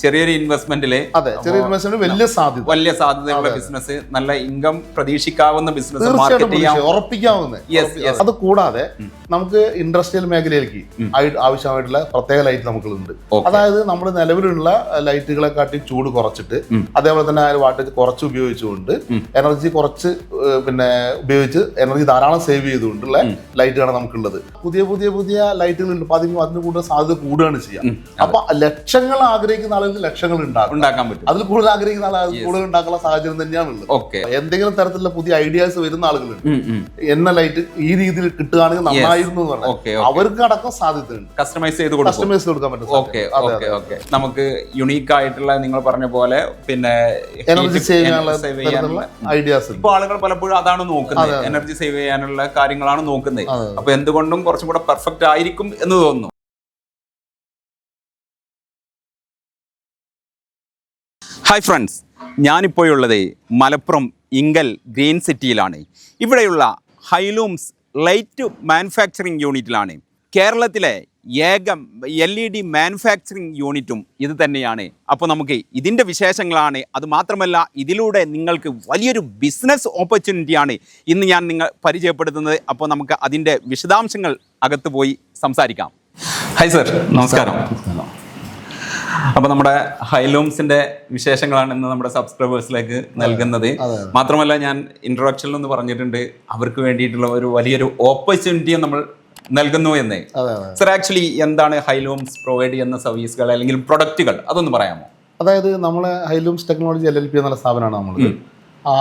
ചെറിയൊരു ഇൻവെസ്റ്റ്മെന്റില് വലിയ സാധ്യതയുള്ള ബിസിനസ്, നല്ല ഇൻകം പ്രതീക്ഷിക്കാവുന്ന ബിസിനസ്, ഉറപ്പിക്കാവുന്ന. അത് കൂടാതെ നമുക്ക് ഇൻഡസ്ട്രിയൽ മേഖലയിലേക്ക് ആവശ്യമായിട്ടുള്ള പ്രത്യേക ലൈറ്റ് നമുക്കുണ്ട്. അതായത് നമ്മൾ നിലവിലുള്ള ലൈറ്റുകളെ കാട്ടി ചൂട് കുറച്ചിട്ട്, അതേപോലെ തന്നെ വാട്ടേജ് കുറച്ച് ഉപയോഗിച്ചുകൊണ്ട് എനർജി കുറച്ച് ഉപയോഗിച്ച് എനർജി ധാരാളം സേവ് ചെയ്തുകൊണ്ടുള്ള ലൈറ്റുകളാണ് നമുക്കുള്ളത്. പുതിയ പുതിയ പുതിയ ലൈറ്റുകളുണ്ട്. അപ്പൊ അതിന് കൂടുതൽ സാധ്യത കൂടുകയാണ് ചെയ്യുക. അപ്പൊ ലക്ഷങ്ങൾ ആഗ്രഹിക്കുന്ന ലക്ഷങ്ങൾ ഉണ്ടാക്കാൻ പറ്റും. അതിൽ കൂടുതൽ ആഗ്രഹിക്കുന്ന ആൾ കൂടുതൽ ഉണ്ടാക്കാനുള്ള സാഹചര്യം തന്നെയാണ് ഉള്ളത്. എന്തെങ്കിലും തരത്തിലുള്ള പുതിയ ഐഡിയാസ് വരുന്ന ആളുകളുണ്ട്. എന്ന ലൈറ്റ് ഈ രീതിയിൽ കിട്ടുകയാണെങ്കിൽ നന്നായിരുന്നു എന്ന് പറഞ്ഞാൽ അവർക്ക് അടക്കം സാധ്യതയുണ്ട്. കസ്റ്റമൈസ് ചെയ്ത് കൊടുക്കാൻ പറ്റും. നമുക്ക് യുണീക്ക് ആയിട്ടുള്ള നിങ്ങൾ പറഞ്ഞ പോലെ എനർജി സേവ് ചെയ്യാനുള്ള ഐഡിയാസ്. ഇപ്പൊ ആളുകൾ പലപ്പോഴും അതാണ് നോക്കുന്നത്, എനർജി സേവ് ചെയ്യാനുള്ള കാര്യങ്ങളാണ് നോക്കുന്നത്. അപ്പൊ എന്തുകൊണ്ടും കുറച്ചും കൂടെ പെർഫെക്റ്റ് ആയിരിക്കും എന്ന് തോന്നുന്നു. ഹായ് ഫ്രണ്ട്സ്, ഞാനിപ്പോഴുള്ളത് മലപ്പുറം ഇങ്കൽ ഗ്രീൻ സിറ്റിയിലാണ്. ഇവിടെയുള്ള ഹൈലൂംസ് ലൈറ്റ് മാനുഫാക്ചറിങ് യൂണിറ്റിലാണ്. കേരളത്തിലെ ഏക LED മാനുഫാക്ചറിങ് യൂണിറ്റും ഇത് തന്നെയാണ്. അപ്പോൾ നമുക്ക് ഇതിൻ്റെ വിശേഷങ്ങളാണ്, അതുമാത്രമല്ല ഇതിലൂടെ നിങ്ങൾക്ക് വലിയൊരു ബിസിനസ് ഓപ്പർച്യൂണിറ്റിയാണ് ഇന്ന് ഞാൻ പരിചയപ്പെടുത്തുന്നത്. അപ്പോൾ നമുക്ക് അതിൻ്റെ വിശദാംശങ്ങൾ അകത്ത് പോയി സംസാരിക്കാം. ഹായ് സർ, നമസ്കാരം. അപ്പൊ നമ്മുടെ ഹൈലൂംസിന്റെ വിശേഷങ്ങളാണ് ഇന്ന് നമ്മുടെ സബ്സ്ക്രൈബേഴ്സിലേക്ക് നൽകുന്നത്. മാത്രമല്ല, ഞാൻ ഇൻട്രൊഡക്ഷനിൽ ഒന്ന് പറഞ്ഞിട്ടുണ്ട്, അവർക്ക് വേണ്ടിയിട്ടുള്ള ഒരു വലിയൊരു ഓപ്പർച്യൂണിറ്റിയും നമ്മൾ നൽകുന്നു എന്ന്. സർ, ആക്ച്വലി എന്താണ് ഹൈലൂംസ് പ്രൊവൈഡ് ചെയ്യുന്ന സർവീസുകൾ അല്ലെങ്കിൽ പ്രൊഡക്റ്റുകൾ, അതൊന്ന് പറയാമോ? അതായത് നമ്മളെ ഹൈലൂംസ് ടെക്നോളജി LLP എന്നുള്ള സ്ഥാപനമാണ് നമ്മൾ.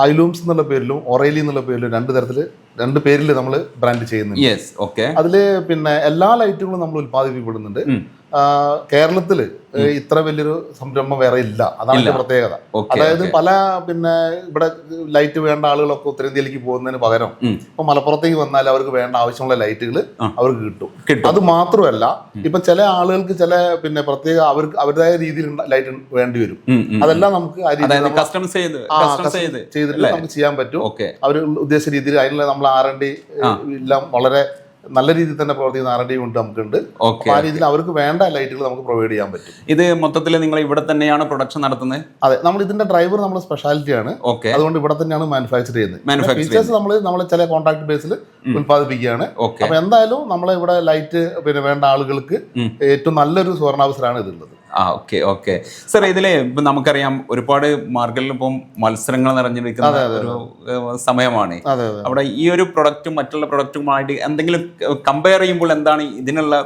ഹൈലൂംസ് എന്നുള്ള പേരിലും ഒറേലി എന്നുള്ള പേരിലും രണ്ട് പേരിൽ നമ്മൾ ബ്രാൻഡ് ചെയ്യുന്നുണ്ട്. അതില് എല്ലാ ലൈറ്റുകളും നമ്മൾ ഉത്പാദിപ്പിക്കപ്പെടുന്നുണ്ട്. കേരളത്തില് ഇത്ര വലിയൊരു സംരംഭം വേറെ ഇല്ല. അതാണ് ഇതിന്റെ പ്രത്യേകത. അതായത് പല ഇവിടെ ലൈറ്റ് വേണ്ട ആളുകളൊക്കെ ഉത്തരേന്ത്യയിലേക്ക് പോകുന്നതിന് പകരം ഇപ്പൊ മലപ്പുറത്തേക്ക് വന്നാൽ അവർക്ക് വേണ്ട ആവശ്യമുള്ള ലൈറ്റുകൾ അവർക്ക് കിട്ടും. അത് മാത്രമല്ല, ഇപ്പൊ ചില ആളുകൾക്ക് ചില പ്രത്യേക അവരുടേതായ രീതിയിൽ ലൈറ്റ് വേണ്ടി വരും. അതെല്ലാം നമുക്ക് ചെയ്തിട്ട് നമുക്ക് ചെയ്യാൻ പറ്റും. അവർ ഉദ്ദേശിച്ച രീതിയിൽ അതിനുള്ള നമ്മൾ R&D എല്ലാം വളരെ നല്ല രീതിയിൽ തന്നെ പ്രവർത്തിക്കുന്ന R&D കൊണ്ട് നമുക്കുണ്ട്. ആ രീതിയിൽ അവർക്ക് വേണ്ട ലൈറ്റുകൾ നമുക്ക് പ്രൊവൈഡ് ചെയ്യാൻ പറ്റും. ഇത് മൊത്തത്തിൽ നിങ്ങൾ ഇവിടെ തന്നെയാണ് പ്രൊഡക്ഷൻ നടത്തുന്നത്? അതെ, നമ്മൾ ഇതിന്റെ ഡ്രൈവർ നമ്മുടെ സ്പെഷ്യാലിറ്റി ആണ്. അതുകൊണ്ട് ഇവിടെ തന്നെയാണ് മാനുഫാക്ചർ ചെയ്യുന്നത്. ഫീച്ചേഴ്സ് നമ്മൾ ചില കോൺട്രാക്ട് ബേസിൽ ഉത്പാദിപ്പിക്കുകയാണ്. അപ്പൊ എന്തായാലും നമ്മളെ ഇവിടെ ലൈറ്റ് വേണ്ട ആളുകൾക്ക് ഏറ്റവും നല്ലൊരു സുവർണാവസരമാണ് ഇതുള്ളത്. ഓക്കെ സർ, ഇതില് ഇപ്പൊ നമുക്കറിയാം ഒരുപാട് മാർക്കറ്റിൽ ഇപ്പം മത്സരങ്ങൾ നിറഞ്ഞിരിക്കുന്ന ഒരു സമയമാണ്. അവിടെ ഈ ഒരു പ്രൊഡക്റ്റും മറ്റുള്ള പ്രൊഡക്റ്റുമായിട്ട് എന്തെങ്കിലും കമ്പയർ ചെയ്യുമ്പോൾ എന്താണ് ഇതിനുള്ള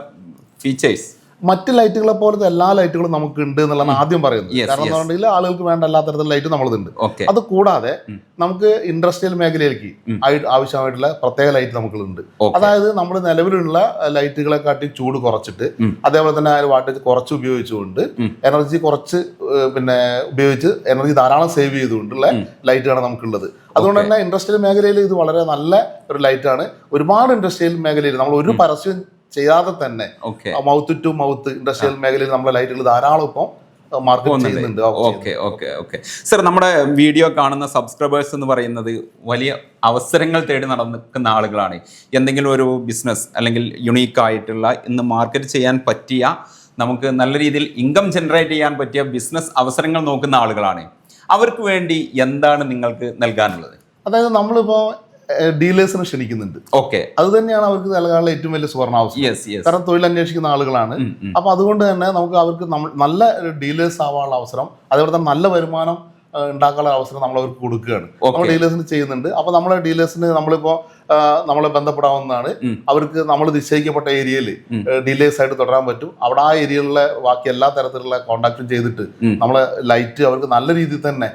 ഫീച്ചേഴ്സ്? മറ്റ് ലൈറ്റുകളെ പോലത്തെ എല്ലാ ലൈറ്റുകളും നമുക്ക് ഉണ്ട് എന്നുള്ളതാണ് ആദ്യം പറയുന്നത്. കാരണം എന്താണെന്നുണ്ടെങ്കിൽ ആളുകൾക്ക് വേണ്ട എല്ലാ തരത്തിലുള്ള ലൈറ്റും നമ്മളുണ്ട്. അത് കൂടാതെ നമുക്ക് ഇൻഡസ്ട്രിയൽ മേഖലയിലേക്ക് ആവശ്യമായിട്ടുള്ള പ്രത്യേക ലൈറ്റ് നമുക്കുണ്ട്. അതായത് നമ്മൾ നിലവിലുള്ള ലൈറ്റുകളെ കാട്ടി ചൂട് കുറച്ചിട്ട്, അതേപോലെ തന്നെ വാട്ടേജ് കുറച്ച് ഉപയോഗിച്ചുകൊണ്ട് എനർജി കുറച്ച് ഉപയോഗിച്ച് എനർജി ധാരാളം സേവ് ചെയ്തുകൊണ്ടുള്ള ലൈറ്റാണ് നമുക്കുള്ളത്. അതുകൊണ്ട് തന്നെ ഇൻഡസ്ട്രിയൽ മേഖലയിൽ ഇത് വളരെ നല്ല ഒരു ലൈറ്റാണ്. ഒരുപാട് ഇൻഡസ്ട്രിയൽ മേഖലയിൽ നമ്മൾ ഒരു പരസ്യം ചെയ്യാതെ തന്നെ മൗത്ത് ടു മൗത്ത് ഇൻഡസ്ട്രിയൽ മേഖലയിൽ നമ്മളെ ലൈറ്റുകൾ ധാരാളം ഇപ്പം മാർക്കറ്റ് ചെയ്യുന്നുണ്ട്. സർ, നമ്മുടെ വീഡിയോ കാണുന്ന സബ്സ്ക്രൈബേഴ്സ് എന്ന് പറയുന്നത് വലിയ അവസരങ്ങൾ തേടി നടക്കുന്ന ആളുകളാണ്. എന്തെങ്കിലും ഒരു ബിസിനസ് അല്ലെങ്കിൽ യുണീക്ക് ആയിട്ടുള്ള ഇന്ന് മാർക്കറ്റ് ചെയ്യാൻ പറ്റിയ, നമുക്ക് നല്ല രീതിയിൽ ഇൻകം ജനറേറ്റ് ചെയ്യാൻ പറ്റിയ ബിസിനസ് അവസരങ്ങൾ നോക്കുന്ന ആളുകളാണ്. അവർക്ക് വേണ്ടി എന്താണ് നിങ്ങൾക്ക് നൽകാനുള്ളത്? അതായത് നമ്മളിപ്പോ ഡീലേഴ്സിനെ ക്ഷണിക്കുന്നുണ്ട്. അത് തന്നെയാണ് അവർക്ക് നൽകാനുള്ള ഏറ്റവും വലിയ സുവർണാവസരം. കാരണം തൊഴിൽ അന്വേഷിക്കുന്ന ആളുകളാണ്. അപ്പൊ അതുകൊണ്ട് തന്നെ നമുക്ക് അവർക്ക് നല്ല ഡീലേഴ്സ് ആവാനുള്ള അവസരം, അതേപോലെ തന്നെ നല്ല വരുമാനം ഉണ്ടാക്കാനുള്ള അവസരം നമ്മൾ അവർക്ക് കൊടുക്കുകയാണ്. നമ്മൾ ഡീലേഴ്സിന് ചെയ്യുന്നുണ്ട്. അപ്പൊ നമ്മളെ ഡീലേഴ്സിന് നമ്മളെ ബന്ധപ്പെടാവുന്നതാണ്. അവർക്ക് നമ്മൾ നിശ്ചയിക്കപ്പെട്ട ഏരിയയിൽ ഡീലേഴ്സ് ആയിട്ട് തുടരാൻ പറ്റും. അവിടെ ആ ഏരിയയിലുള്ള ബാക്കി എല്ലാ തരത്തിലുള്ള കോൺടാക്റ്റും ചെയ്തിട്ട് നമ്മളെ ലൈറ്റ് അവർക്ക് നല്ല രീതിയിൽ തന്നെ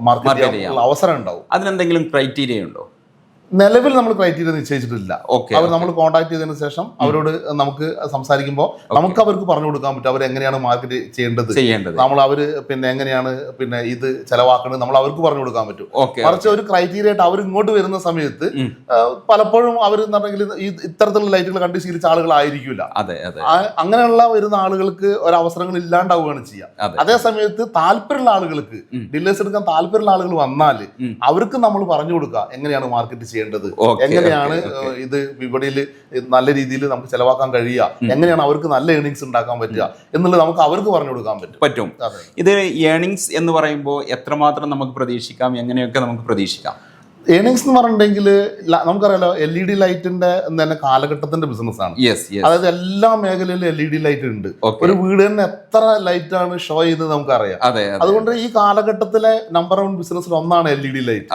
മാർക്കറ്റ് ചെയ്യാനുള്ള അവസരം ഉണ്ടാവും. അതിനെന്തെങ്കിലും ക്രൈറ്റീരിയ ഉണ്ടോ? നിലവിൽ നമ്മൾ ക്രൈറ്റീരിയ നിശ്ചയിച്ചിട്ടില്ല. അവർ നമ്മൾ കോൺടാക്ട് ചെയ്തതിനു ശേഷം അവരോട് നമുക്ക് സംസാരിക്കുമ്പോൾ നമുക്ക് അവർക്ക് പറഞ്ഞു കൊടുക്കാൻ പറ്റും അവരെങ്ങനെയാണ് മാർക്കറ്റ് ചെയ്യേണ്ടത്, നമ്മൾ അവര് എങ്ങനെയാണ് ഇത് ചെലവാക്കുന്നത് നമ്മൾ അവർക്ക് പറഞ്ഞു കൊടുക്കാൻ പറ്റും. മറിച്ച് ഒരു ക്രൈറ്റീരിയ ആയിട്ട് അവർ ഇങ്ങോട്ട് വരുന്ന സമയത്ത് പലപ്പോഴും അവർ ഇത്തരത്തിലുള്ള ലൈറ്റുകൾ കണ്ടു ശീലിച്ച ആളുകളായിരിക്കില്ല. അങ്ങനെയുള്ള വരുന്ന ആളുകൾക്ക് ഒരു അവസരങ്ങൾ ഇല്ലാണ്ടാവുകയാണ് ചെയ്യുക. അതേ സമയത്ത് താല്പര്യമുള്ള ആളുകൾക്ക് ഡീലേഴ്സ് എടുക്കാൻ താല്പര്യമുള്ള ആളുകൾ വന്നാൽ അവർക്ക് നമ്മൾ പറഞ്ഞു കൊടുക്കുക എങ്ങനെയാണ് മാർക്കറ്റ് ചെയ്യുക. ചെയ്യേണ്ടത്, എങ്ങനെയാണ് ഇത് വിപണിയിൽ നല്ല രീതിയിൽ നമുക്ക് ചെലവാക്കാൻ കഴിയുക, എങ്ങനെയാണ് അവർക്ക് നല്ല ഏണിങ്സ് ഉണ്ടാക്കാൻ പറ്റുക എന്നുള്ളത് നമുക്ക് അവർക്ക് പറഞ്ഞു കൊടുക്കാൻ പറ്റും. ഇത് ഏണിങ്സ് എന്ന് പറയുമ്പോൾ എത്രമാത്രം നമുക്ക് പ്രതീക്ഷിക്കാം, എങ്ങനെയൊക്കെ നമുക്ക് പ്രതീക്ഷിക്കാം? ഏണിങ്സ് എന്ന് പറഞ്ഞിട്ടുണ്ടെങ്കിൽ നമുക്കറിയാലോ LED ലൈറ്റിന്റെ തന്നെ കാലഘട്ടത്തിന്റെ ബിസിനസ് ആണ്. അതായത് എല്ലാ മേഖലയിലും LED ലൈറ്റ് ഉണ്ട്. ഒരു വീട് തന്നെ എത്ര ലൈറ്റ് ആണ് ഷോ ചെയ്തത് നമുക്കറിയാം. അതുകൊണ്ട് ഈ കാലഘട്ടത്തിലെ നമ്പർ 1 ബിസിനസ്സിൽ ഒന്നാണ് LED ലൈറ്റ്.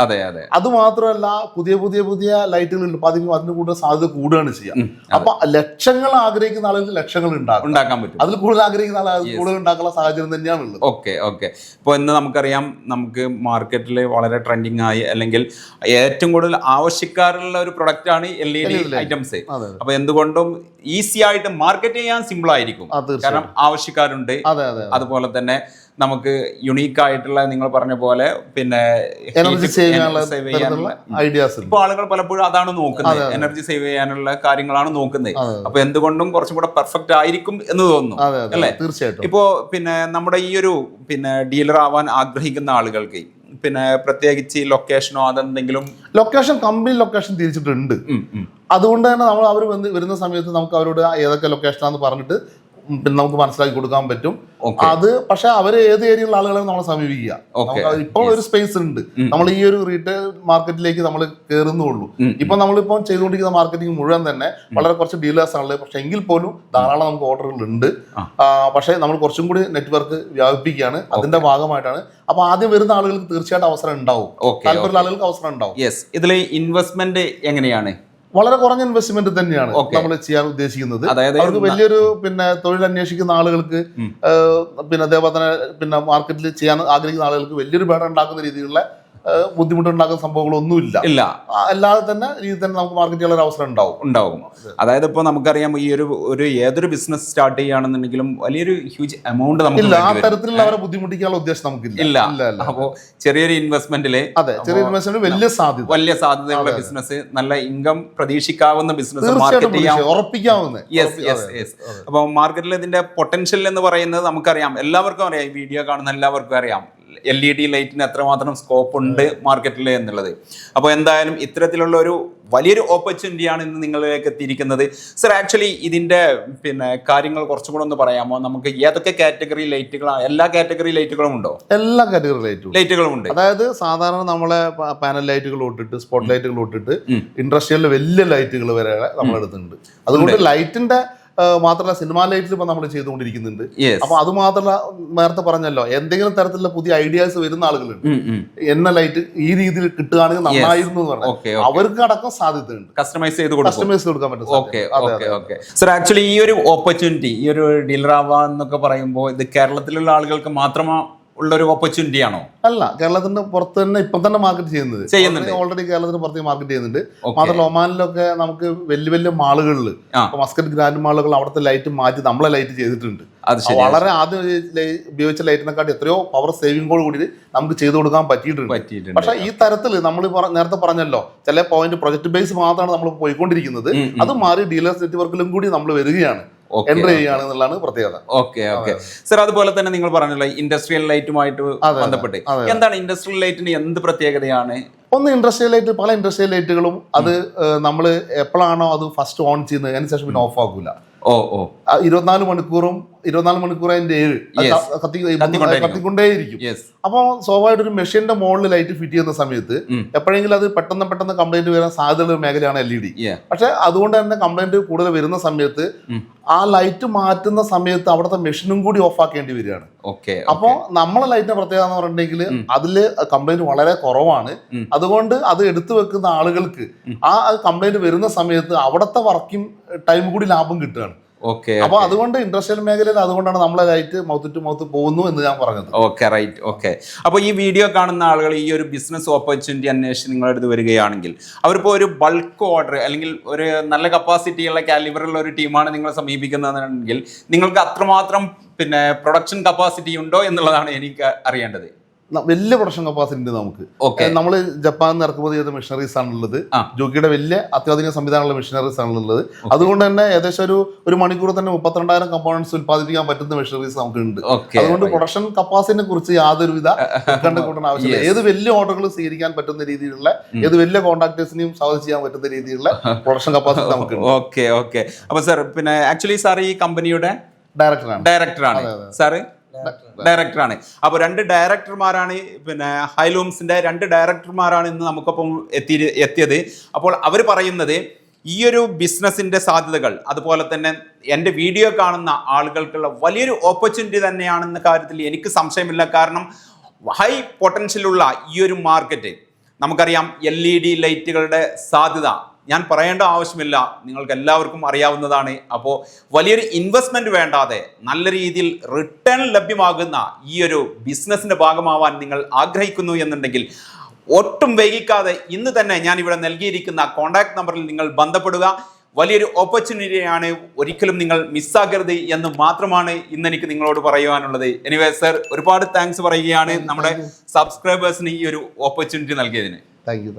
അത് മാത്രമല്ല, പുതിയ പുതിയ പുതിയ ലൈറ്റുകൾ ഉൽപ്പാദിക്കും, അതിന് കൂടുതൽ സാധ്യത കൂടുകയാണ് ചെയ്യുക. അപ്പൊ ലക്ഷങ്ങൾ ആഗ്രഹിക്കുന്ന ആളുകൾ ലക്ഷങ്ങൾ ഉണ്ടാക്കാൻ പറ്റും. അതിൽ കൂടുതൽ ആഗ്രഹിക്കുന്ന ആളുകൾ കൂടുതൽ ഉണ്ടാക്കാനുള്ള സാഹചര്യം തന്നെയാണ് ഉള്ളത്. ഇപ്പോൾ ഇന്ന് നമുക്കറിയാം, നമുക്ക് മാർക്കറ്റിൽ വളരെ ട്രെൻഡിങ് ആയി അല്ലെങ്കിൽ ഏറ്റവും കൂടുതൽ ആവശ്യക്കാരുള്ള ഒരു പ്രൊഡക്റ്റ് ആണ് LED ഐറ്റംസ്. അപ്പൊ എന്തുകൊണ്ടും ഈസി ആയിട്ട് മാർക്കറ്റ് ചെയ്യാൻ സിമ്പിൾ ആയിരിക്കും, കാരണം ആവശ്യക്കാരുണ്ട്. അതുപോലെ തന്നെ നമുക്ക് യുണീക്ക് ആയിട്ടുള്ള, നിങ്ങൾ പറഞ്ഞ പോലെ, പിന്നെ ഇപ്പൊ ആളുകൾ പലപ്പോഴും അതാണ് നോക്കുന്നത്, എനർജി സേവ് ചെയ്യാനുള്ള കാര്യങ്ങളാണ് നോക്കുന്നത്. അപ്പൊ എന്തുകൊണ്ടും കുറച്ചും കൂടെ പെർഫെക്റ്റ് ആയിരിക്കും എന്ന് തോന്നുന്നു, അല്ലേ? തീർച്ചയായിട്ടും. ഇപ്പോ പിന്നെ നമ്മുടെ ഈ ഒരു ഡീലർ ആവാൻ ആഗ്രഹിക്കുന്ന ആളുകൾക്ക് പിന്നെ പ്രത്യേകിച്ച് ലൊക്കേഷനോ അതെന്തെങ്കിലും? ലൊക്കേഷൻ, കമ്പനി ലൊക്കേഷൻ തിരിച്ചിട്ടുണ്ട്. അതുകൊണ്ട് തന്നെ നമ്മൾ അവർ വരുന്ന സമയത്ത് നമുക്ക് അവരോട് ഏതൊക്കെ ലൊക്കേഷനാന്ന് പറഞ്ഞിട്ട് പിന്നെ നമുക്ക് മനസ്സിലാക്കി കൊടുക്കാൻ പറ്റും. അത് പക്ഷെ അവര് ഏത് ഏരിയയിലുള്ള ആളുകളെ നമ്മളെ സമീപിക്കുക. ഇപ്പോൾ ഒരു സ്പേസ് ഉണ്ട്, നമ്മൾ ഈ ഒരു റീറ്റെയിൽ മാർക്കറ്റിലേക്ക് നമ്മൾ കയറുന്നുള്ളൂ. ഇപ്പൊ നമ്മളിപ്പോ ചെയ്തുകൊണ്ടിരിക്കുന്ന മാർക്കറ്റിംഗ് മുഴുവൻ തന്നെ വളരെ കുറച്ച് ഡീലേഴ്സ് ആണുള്ളത്. പക്ഷെ എങ്കിൽ പോലും ധാരാളം നമുക്ക് ഓർഡറുകൾ ഉണ്ട്. പക്ഷെ നമ്മൾ കുറച്ചും കൂടി നെറ്റ്വർക്ക് വ്യാപിപ്പിക്കുകയാണ്, അതിന്റെ ഭാഗമായിട്ടാണ്. അപ്പൊ ആദ്യം വരുന്ന ആളുകൾക്ക് തീർച്ചയായിട്ടും അവസരം ഉണ്ടാവും, താല്പര്യമുള്ള ആളുകൾക്ക് അവസരം ഉണ്ടാവും. ഇതിലെ ഇൻവെസ്റ്റ്മെന്റ് എങ്ങനെയാണ്? വളരെ കുറഞ്ഞ ഇൻവെസ്റ്റ്മെന്റ് തന്നെയാണ് നമ്മൾ ചെയ്യാൻ ഉദ്ദേശിക്കുന്നത്. അവർക്ക് വലിയൊരു തൊഴിൽ അന്വേഷിക്കുന്ന ആളുകൾക്ക്, അതേപോലെ തന്നെ മാർക്കറ്റിൽ ചെയ്യാൻ ആഗ്രഹിക്കുന്ന ആളുകൾക്ക് വലിയൊരു ബേഡ ഉണ്ടാക്കുന്ന രീതിയിലുള്ള ബുദ്ധിമുട്ടുണ്ടാക്കുന്ന സംഭവങ്ങളൊന്നുമില്ല. അല്ലാതെ തന്നെ രീതിയിൽ തന്നെ നമുക്ക് മാർക്കറ്റ് ചെയ്യാൻ ഒരു അവസരം ഉണ്ടാവും. അതായത് ഇപ്പോൾ നമുക്കറിയാം, ഈ ഒരു ഏതൊരു ബിസിനസ് സ്റ്റാർട്ട് ചെയ്യുകയാണെന്നുണ്ടെങ്കിലും വലിയൊരു ഹ്യൂജ് എമൗണ്ട് നമുക്കില്ല. ആ തരത്തിലുള്ള അവരെ ബുദ്ധിമുട്ടിക്കാനുള്ള ഉദ്ദേശം നമുക്കില്ല. അപ്പോൾ ചെറിയൊരു ഇൻവെസ്റ്റ്മെന്റില് വലിയ സാധ്യതയുള്ള ബിസിനസ്, നല്ല ഇൻകം പ്രതീക്ഷിക്കാവുന്ന ബിസിനസ് മാർക്കറ്റ് ചെയ്യാൻ ഉറപ്പിക്കാവുന്ന. അപ്പോൾ മാർക്കറ്റിൽ ഇതിന്റെ പൊട്ടൻഷ്യൽ എന്ന് പറയുന്നത് നമുക്കറിയാം, എല്ലാവർക്കും അറിയാം, ഈ വീഡിയോ കാണുന്ന എല്ലാവർക്കും അറിയാം LED ലൈറ്റിന് എത്രമാത്രം സ്കോപ്പ് ഉണ്ട് മാർക്കറ്റിൽ എന്നുള്ളത്. അപ്പോൾ എന്തായാലും ഇത്തരത്തിലുള്ള ഒരു വലിയൊരു ഓപ്പർച്യൂണിറ്റിയാണ് ഇന്ന് നിങ്ങളിലേക്ക് എത്തിയിരിക്കുന്നത്. സർ, ആക്ച്വലി ഇതിൻ്റെ കാര്യങ്ങൾ കുറച്ചും കൂടെ ഒന്ന് പറയാമോ? നമുക്ക് ഏതൊക്കെ കാറ്റഗറി ലൈറ്റുകളാണ്? എല്ലാ കാറ്റഗറി ലൈറ്റുകളും ഉണ്ടോ? എല്ലാ കാറ്റഗറി ലൈറ്റുകളും ഉണ്ട്. അതായത് സാധാരണ നമ്മളെ പാനൽ ലൈറ്റുകൾ തൊട്ടിട്ട് സ്പോട്ട് ലൈറ്റുകൾ തൊട്ടിട്ട് ഇൻഡസ്ട്രിയലിലെ വലിയ ലൈറ്റുകൾ വരെ നമ്മളെടുത്തുണ്ട്. അതുകൊണ്ട് ലൈറ്റിന്റെ മാത്രമല്ല, സിനിമാ ലൈറ്റിൽ ഇപ്പൊ നമ്മൾ ചെയ്തുകൊണ്ടിരിക്കുന്നുണ്ട്. അപ്പൊ അത് മാത്രമല്ല, നേരത്തെ പറഞ്ഞല്ലോ, എന്തെങ്കിലും തരത്തിലുള്ള പുതിയ ഐഡിയാസ് വരുന്ന ആളുകളുണ്ട്. എന്ന ലൈറ്റ് ഈ രീതിയിൽ കിട്ടുകയാണെങ്കിൽ നന്നായിരുന്നു എന്ന് പറഞ്ഞാൽ അവർക്ക് അടക്കം സാധ്യതയുണ്ട്. കസ്റ്റമൈസ് ചെയ്ത് കൊടുക്കാൻ പറ്റും. സർ, ആക്ച്വലി ഈ ഒരു ഓപ്പർച്യൂണിറ്റി, ഈ ഒരു ഡീലർ ആവാന്നൊക്കെ പറയുമ്പോൾ ഇത് കേരളത്തിലുള്ള ആളുകൾക്ക് മാത്രമോ ഉള്ളൊരു ഓപ്പർച്യൂണിറ്റി ആണോ? അല്ല, കേരളത്തിന്റെ പുറത്ത് തന്നെ ഇപ്പൊ തന്നെ മാർക്കറ്റ് ചെയ്യുന്നുണ്ട്. ഓൾറെഡി കേരളത്തിന് പുറത്തേക്ക് മാർക്കറ്റ് ചെയ്യുന്നുണ്ട്. മാത്രമല്ല, ഒമാനിലൊക്കെ നമുക്ക് വലിയ വലിയ മാളുകളിൽ, മസ്കറ്റ് ഗ്രാൻഡ് മാളുകൾ, അവിടുത്തെ ലൈറ്റ് മാറ്റി നമ്മളെ ലൈറ്റ് ചെയ്തിട്ടുണ്ട്. വളരെ ആദ്യം ഉപയോഗിച്ച ലൈറ്റിനെക്കാട്ടി എത്രയോ പവർ സേവിങ്ങോട് കൂടി നമുക്ക് ചെയ്തു കൊടുക്കാൻ പറ്റിയിട്ടുണ്ട്. പക്ഷെ ഈ തരത്തിൽ നമ്മൾ നേരത്തെ പറഞ്ഞല്ലോ, ചില പോയിന്റ് പ്രൊജക്ട് ബേസ് മാത്രമാണ് നമ്മൾ പോയിക്കൊണ്ടിരിക്കുന്നത്. അത് മാറി ഡീലേഴ്സ് നെറ്റ്വർക്കിലും കൂടി നമ്മൾ വരികയാണ്, എൻട്രി ചെയ്യുകയാണ് എന്നുള്ളതാണ് പ്രത്യേകത. സർ, അതുപോലെ തന്നെ നിങ്ങൾ പറഞ്ഞല്ലോ ഇൻഡസ്ട്രിയൽ ലൈറ്റുമായിട്ട് ബന്ധപ്പെട്ട്, എന്താണ് ഇൻഡസ്ട്രിയൽ ലൈറ്റിന് എന്ത് പ്രത്യേകതയാണ്? ഒന്ന്, ഇൻഡസ്ട്രിയൽ ലൈറ്റ്, പല ഇൻഡസ്ട്രിയൽ ലൈറ്റുകളും അത് നമ്മൾ എപ്പോഴാണോ അത് ഫസ്റ്റ് ഓൺ ചെയ്യുന്നത് അതിന് ശേഷം പിന്നെ ഓഫ് ആക്കൂല. 24 മണിക്കൂറും 7 കത്തിക്കൊണ്ടേയിരിക്കും. അപ്പൊ സ്വാഭാവികമായിട്ട് ഒരു മെഷീന്റെ മുകളിൽ ലൈറ്റ് ഫിറ്റ് ചെയ്യുന്ന സമയത്ത് എപ്പോഴെങ്കിലും അത് പെട്ടെന്ന് കംപ്ലൈന്റ് വരാൻ സാധ്യതയുള്ള മേഖലയാണ് LED. പക്ഷെ അതുകൊണ്ട് തന്നെ കംപ്ലൈന്റ് കൂടുതൽ വരുന്ന സമയത്ത് ആ ലൈറ്റ് മാറ്റുന്ന സമയത്ത് അവിടുത്തെ മെഷീനും കൂടി ഓഫ് ആക്കേണ്ടി വരികയാണ്. അപ്പൊ നമ്മളെ ലൈറ്റിന്റെ പ്രത്യേകത എന്ന് പറഞ്ഞിട്ടുണ്ടെങ്കിൽ അതില് കംപ്ലൈന്റ് വളരെ കുറവാണ്. അതുകൊണ്ട് അത് എടുത്തു വെക്കുന്ന ആളുകൾക്ക് ആ കംപ്ലൈന്റ് വരുന്ന സമയത്ത് അവിടുത്തെ വർക്കിംഗ് ടൈം കൂടി ലാഭം കിട്ടുകയാണ്. അപ്പൊ അതുകൊണ്ട് ഇൻഡസ്ട്രിയൽ മേഖലയിൽ അതുകൊണ്ടാണ് നമ്മളെ ലൈറ്റ് മൗത്ത് ടു മൗത്ത് പോകുന്നു എന്ന് ഞാൻ പറഞ്ഞത്. അപ്പോൾ ഈ വീഡിയോ കാണുന്ന ആളുകൾ ഈ ഒരു ബിസിനസ് ഓപ്പർച്യൂണിറ്റി അന്വേഷിച്ച് നിങ്ങളുടെ അടുത്ത് വരികയാണെങ്കിൽ, അവരിപ്പോൾ ഒരു ബൾക്ക് ഓർഡർ അല്ലെങ്കിൽ ഒരു നല്ല കപ്പാസിറ്റിയുള്ള കാലിബറുള്ള ഒരു ടീമാണ് നിങ്ങളെ സമീപിക്കുന്നതെങ്കിൽ നിങ്ങൾക്ക് അത്രമാത്രം പ്രൊഡക്ഷൻ കപ്പാസിറ്റി ഉണ്ടോ എന്നുള്ളതാണ് എനിക്ക് അറിയേണ്ടത്. വലിയ പ്രൊഡക്ഷൻ കപ്പാസിറ്റി ഉണ്ട് നമുക്ക്. നമ്മൾ ജപ്പാനിൽ നിന്ന് ഇറക്കുമതി ചെയ്ത മെഷീനറീസ് ആണുള്ളത്. ജോക്കിയുടെ വലിയ അത്യാധുനിക സംവിധാനമുള്ള മെഷീനറീസ് ആണുള്ളത്. അതുകൊണ്ട് തന്നെ ഏകദേശം ഒരു മണിക്കൂർ തന്നെ 32,000 കമ്പോണൻസ് ഉത്പാദിപ്പിക്കാൻ പറ്റുന്ന മെഷീനറീസ് നമുക്ക് ഉണ്ട്. അതുകൊണ്ട് പ്രൊഡക്ഷൻ കപ്പാസിറ്റിനെ കുറിച്ച് യാതൊരുവിധ കൂട്ടാൻ ആവശ്യമില്ല. ഏത് വലിയ ഓർഡറുകൾ സ്വീകരിക്കാൻ പറ്റുന്ന രീതിയിലുള്ള, ഏത് വലിയ കോൺട്രാക്ടേഴ്സിനെയും സ്വാഗതം ചെയ്യാൻ പറ്റുന്ന രീതിയിലുള്ള പ്രൊഡക്ഷൻ കപ്പാസിറ്റി നമുക്ക്. Okay okay. അപ്പൊ സാർ പിന്നെ ആക്ച്വലി സാർ ഈ കമ്പനിയുടെ ഡയറക്ടറാണ് സാറ്. ഡയറക്ടറാണ്. അപ്പോൾ 2 ഡയറക്ടർമാരാണ് പിന്നെ ഹൈലൂംസിന്റെ 2 ഡയറക്ടർമാരാണ് ഇന്ന് നമുക്കൊപ്പം എത്തിയത്. അപ്പോൾ അവർ പറയുന്നത് ഈ ഒരു ബിസിനസിന്റെ സാധ്യതകൾ, അതുപോലെ തന്നെ എൻ്റെ വീഡിയോ കാണുന്ന ആളുകൾക്കുള്ള വലിയൊരു ഓപ്പർച്യൂണിറ്റി തന്നെയാണെന്ന കാര്യത്തിൽ എനിക്ക് സംശയമില്ല. കാരണം ഹൈ പൊട്ടൻഷ്യലുള്ള ഈ ഒരു മാർക്കറ്റ് നമുക്കറിയാം. LED ലൈറ്റുകളുടെ സാധ്യത ഞാൻ പറയേണ്ട ആവശ്യമില്ല, നിങ്ങൾക്ക് എല്ലാവർക്കും അറിയാവുന്നതാണ്. അപ്പോൾ വലിയൊരു ഇൻവെസ്റ്റ്മെൻറ്റ് വേണ്ടാതെ നല്ല രീതിയിൽ റിട്ടേൺ ലഭ്യമാകുന്ന ഈ ഒരു ബിസിനസ്സിൻ്റെ ഭാഗമാവാൻ നിങ്ങൾ ആഗ്രഹിക്കുന്നു എന്നുണ്ടെങ്കിൽ ഒട്ടും വൈകിക്കാതെ ഇന്ന് തന്നെ ഞാൻ ഇവിടെ നൽകിയിരിക്കുന്ന കോൺടാക്ട് നമ്പറിൽ നിങ്ങൾ ബന്ധപ്പെടുക. വലിയൊരു ഓപ്പർച്യൂണിറ്റിയാണ്, ഒരിക്കലും നിങ്ങൾ മിസ്സാകരുത് എന്ന് മാത്രമാണ് ഇന്ന് എനിക്ക് നിങ്ങളോട് പറയുവാനുള്ളത്. എനിവേ സർ, ഒരുപാട് താങ്ക്സ് പറയുകയാണ് നമ്മുടെ സബ്സ്ക്രൈബേഴ്സിന് ഈ ഒരു ഓപ്പർച്യൂണിറ്റി നൽകിയതിന്. Thank you.